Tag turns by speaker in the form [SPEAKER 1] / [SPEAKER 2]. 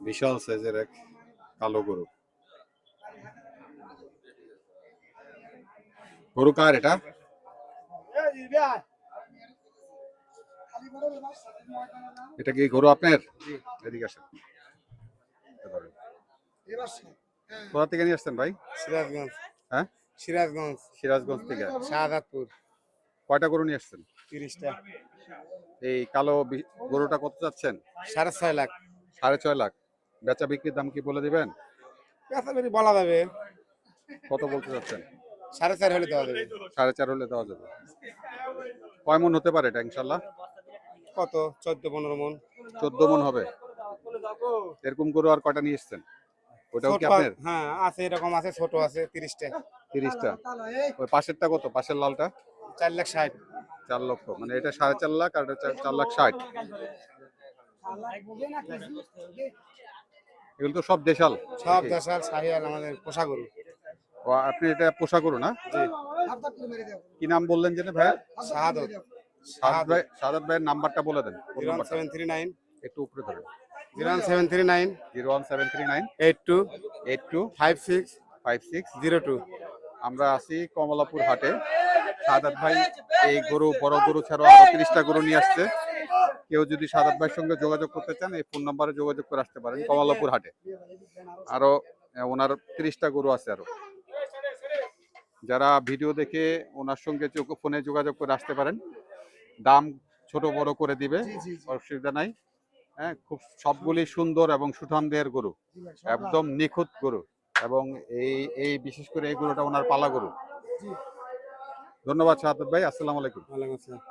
[SPEAKER 1] বিশাল সাইজের এক কালো গরু। গরু কার এটা? এটা কি গরু আপনার? এদিকে আসেন। কোথা থেকে নিয়ে আসছেন ভাই?
[SPEAKER 2] সিরাজগঞ্জ।
[SPEAKER 1] হ্যাঁ,
[SPEAKER 2] সিরাজগঞ্জ।
[SPEAKER 1] সিরাজগঞ্জ থেকে।
[SPEAKER 2] শাহাদাতপুর।
[SPEAKER 1] কয়টা গরু নিয়ে আসছেন?
[SPEAKER 2] 30টা।
[SPEAKER 1] এই কালো গরুটা কত চাচ্ছেন?
[SPEAKER 2] 6.5 লাখ।
[SPEAKER 1] 6.5 লাখ। বেচা বিক্রির দাম কি বলে দিবেন?
[SPEAKER 2] কাছাকাছি বলা যাবে।
[SPEAKER 1] কত বলতে চাচ্ছেন?
[SPEAKER 2] 4.5 হলে দেওয়া যাবে।
[SPEAKER 1] 4.5 হলে দেওয়া যাবে। কয় মন হতে পারে এটা ইনশাল্লাহ?
[SPEAKER 2] কত? 14-15 মন।
[SPEAKER 1] 14 মন হবে। এরকম গরু আর কয়টা নিয়ে এসছেন? ওটাও কি আপনার?
[SPEAKER 2] হ্যাঁ আছে, এরকম আছে, ছোট আছে 30টা।
[SPEAKER 1] 30টা। ওই পাশেরটা কত? পাশের লালটা?
[SPEAKER 2] 4,60,000।
[SPEAKER 1] 4 লক্ষ। মানে এটা 4.5 লাখ আর এটা 4,60,000। এগুলো তো সব দেশাল।
[SPEAKER 2] সব দেশাল শাহিওয়াল, আমাদের পোষা গরু।
[SPEAKER 1] ও, আপনি এটা পোষা গরু না?
[SPEAKER 2] জি।
[SPEAKER 1] কি নাম বললেন যেন ভাই?
[SPEAKER 2] শাহাদত।
[SPEAKER 1] সাদাত ভাইয়ের নাম্বারটা বলে দেন। ফোন নাম্বারটা
[SPEAKER 2] 01739
[SPEAKER 1] একটু উপরে ধরেন।
[SPEAKER 2] 01739
[SPEAKER 1] 01739
[SPEAKER 2] 82
[SPEAKER 1] 82
[SPEAKER 2] 56
[SPEAKER 1] 56
[SPEAKER 2] 02।
[SPEAKER 1] আমরা আছি কমলাপুর হাটে। সাদাত ভাই এই গরু, বড় গরু ছাড়াও আরো 30টা গরু নিয়ে আসছে। কেউ যদি সাদাত ভাইয়ের সঙ্গে যোগাযোগ করতে চান এই ফোন নাম্বারে যোগাযোগ করে আসতে পারেন কমলাপুর হাটে। আরো ওনার 30টা গরু আছে আরো। যারা ভিডিও দেখে ওনার সঙ্গে ফোনে যোগাযোগ করে আসতে পারেন। দাম ছোট বড় করে দিবে, অসুবিধা নাই। হ্যাঁ, খুব সবগুলি সুন্দর এবং সুঠাম দেহের গরু, একদম নিখুঁত গরু। এবং এই বিশেষ করে এই গরুটা ওনার পালা গরু। ধন্যবাদ সাহাদাত ভাই, আসসালামু আলাইকুম।
[SPEAKER 2] ওয়ালাইকুম আসসালাম।